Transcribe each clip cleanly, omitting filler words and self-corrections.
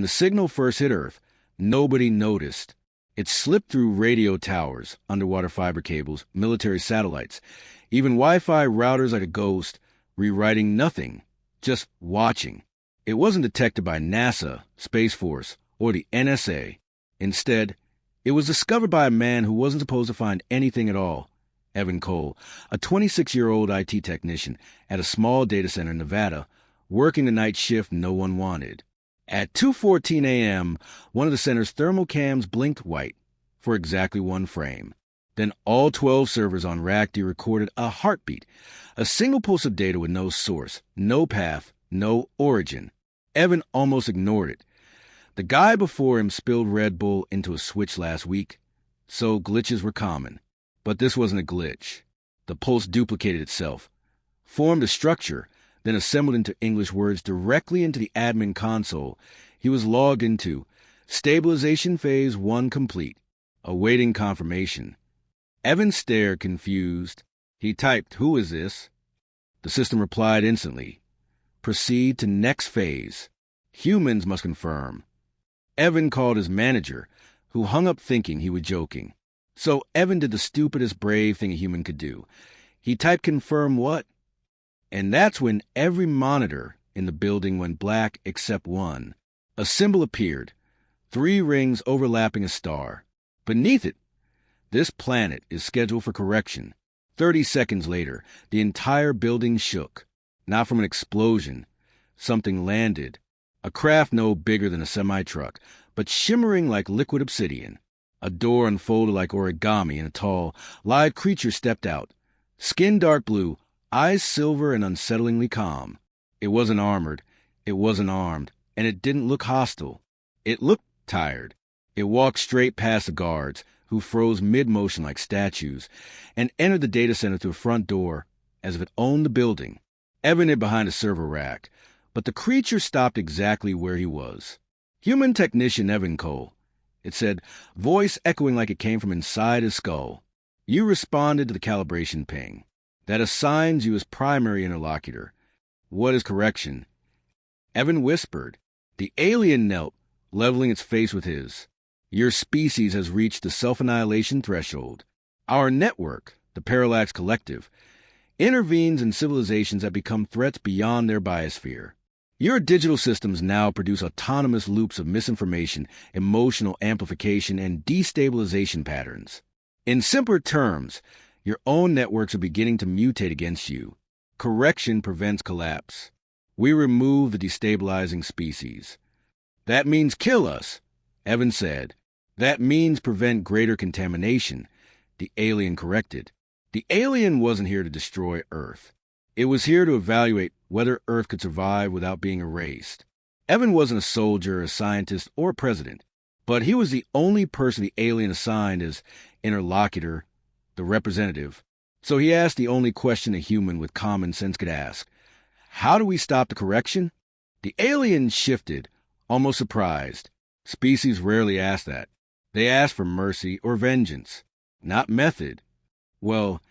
the signal first hit Earth, nobody noticed. It slipped through radio towers, underwater fiber cables, military satellites, even Wi-Fi routers like a ghost, rewriting nothing, just watching. It wasn't detected by NASA, Space Force, or the NSA. Instead, it was discovered by a man who wasn't supposed to find anything at all, Evan Cole, a 26-year-old IT technician at a small data center in Nevada, working the night shift no one wanted. At 2:14 a.m., one of the center's thermal cams blinked white for exactly one frame. Then all 12 servers on Rack D recorded a heartbeat, a single pulse of data with no source, no path, no origin. Evan almost ignored it. The guy before him spilled Red Bull into a switch last week, so glitches were common. But this wasn't a glitch. The pulse duplicated itself, formed a structure, then assembled into English words directly into the admin console he was logged into. Stabilization phase 1 complete. Awaiting confirmation. Evan stared, confused. He typed, "Who is this?" The system replied instantly. "Proceed to next phase. Humans must confirm." Evan called his manager, who hung up thinking he was joking. So Evan did the stupidest brave thing a human could do. He typed "confirm what?" And that's when every monitor in the building went black except one. A symbol appeared, 3 rings overlapping a star. Beneath it, "This planet is scheduled for correction." 30 seconds later, the entire building shook. Not from an explosion. Something landed. A craft no bigger than a semi-truck, but shimmering like liquid obsidian. A door unfolded like origami, and a tall, live creature stepped out. Skin dark blue, eyes silver and unsettlingly calm. It wasn't armored, it wasn't armed, and it didn't look hostile. It looked tired. It walked straight past the guards, who froze mid-motion like statues, and entered the data center through a front door, as if it owned the building. Evan hid behind a server rack, but the creature stopped exactly where he was. "Human technician Evan Cole," it said, voice echoing like it came from inside his skull. "You responded to the calibration ping. That assigns you as primary interlocutor. What is correction?" Evan whispered. The alien knelt, leveling its face with his. "Your species has reached the self-annihilation threshold. Our network, the Parallax Collective, intervenes in civilizations that become threats beyond their biosphere. Your digital systems now produce autonomous loops of misinformation, emotional amplification, and destabilization patterns. In simpler terms, your own networks are beginning to mutate against you. Correction prevents collapse. We remove the destabilizing species." "That means kill us," Evan said. "That means prevent greater contamination," the alien corrected. The alien wasn't here to destroy Earth. It was here to evaluate whether Earth could survive without being erased. Evan wasn't a soldier, a scientist, or a president, but he was the only person the alien assigned as interlocutor, the representative. So he asked the only question a human with common sense could ask. "How do we stop the correction?" The alien shifted, almost surprised. Species rarely ask that. They ask for mercy or vengeance, not method. "Well,"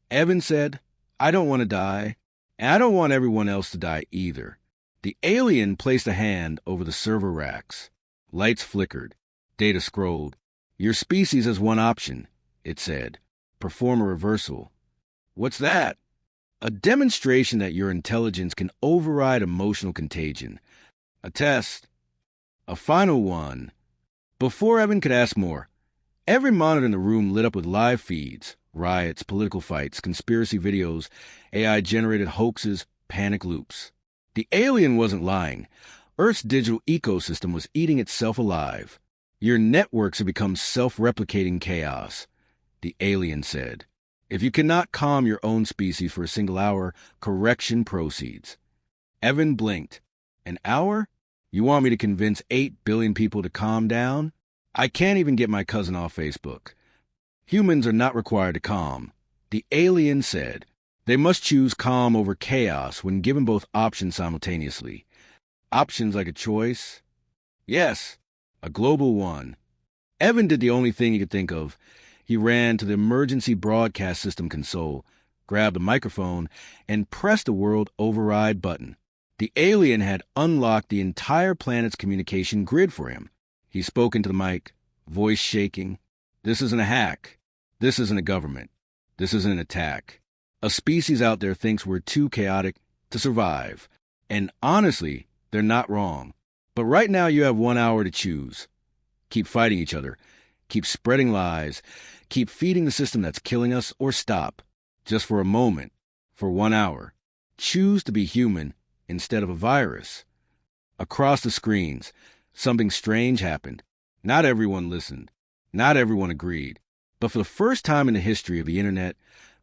Evan said, "I don't want to die, and I don't want everyone else to die either." The alien placed a hand over the server racks. Lights flickered. Data scrolled. "Your species has one option," it said. "Perform a reversal." "What's that?" "A demonstration that your intelligence can override emotional contagion. A test. A final one." Before Evan could ask more, every monitor in the room lit up with live feeds, riots, political fights, conspiracy videos, AI-generated hoaxes, panic loops. The alien wasn't lying. Earth's digital ecosystem was eating itself alive. "Your networks have become self-replicating chaos," the alien said. "If you cannot calm your own species for a single hour, correction proceeds." Evan blinked. "An hour? You want me to convince 8 billion people to calm down? I can't even get my cousin off Facebook." "Humans are not required to calm," the alien said. "They must choose calm over chaos when given both options simultaneously." "Options like a choice?" "Yes, a global one." Evan did the only thing he could think of. He ran to the emergency broadcast system console, grabbed a microphone, and pressed the world override button. The alien had unlocked the entire planet's communication grid for him. He spoke into the mic, voice shaking. This isn't a hack. This isn't a government. This isn't an attack. A species out there thinks we're too chaotic to survive. And honestly, they're not wrong. But right now you have 1 hour to choose. Keep fighting each other. Keep spreading lies. Keep feeding the system that's killing us, or stop. Just for a moment. For 1 hour. Choose to be human instead of a virus. Across the screens, something strange happened. Not everyone listened. Not everyone agreed. But for the first time in the history of the internet,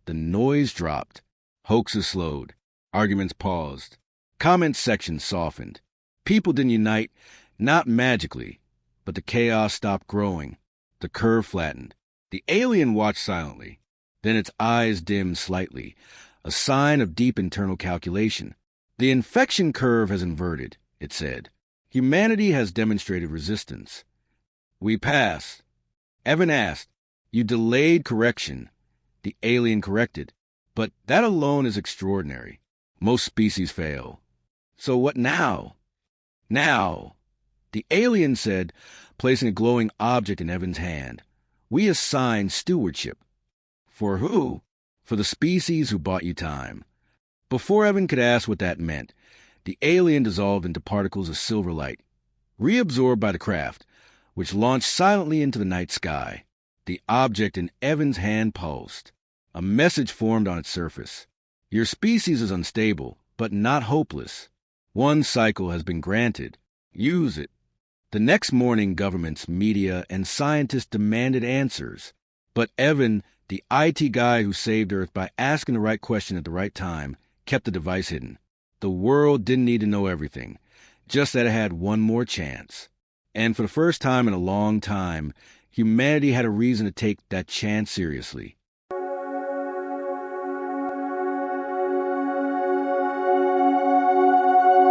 the noise dropped. Hoaxes slowed. Arguments paused. Comment sections softened. People didn't unite, not magically, but the chaos stopped growing. The curve flattened. The alien watched silently. Then its eyes dimmed slightly, a sign of deep internal calculation. The infection curve has inverted, it said. Humanity has demonstrated resistance. We pass. Evan asked. You delayed correction. The alien corrected. But that alone is extraordinary. Most species fail. So what now? Now, the alien said, placing a glowing object in Evan's hand. We assign stewardship. For who? For the species who bought you time. Before Evan could ask what that meant, the alien dissolved into particles of silver light, reabsorbed by the craft, which launched silently into the night sky. The object in Evan's hand pulsed. A message formed on its surface. Your species is unstable, but not hopeless. One cycle has been granted. Use it. The next morning, governments, media, and scientists demanded answers. But Evan, the IT guy who saved Earth by asking the right question at the right time, kept the device hidden. The world didn't need to know everything, just that it had one more chance. And for the first time in a long time, humanity had a reason to take that chance seriously.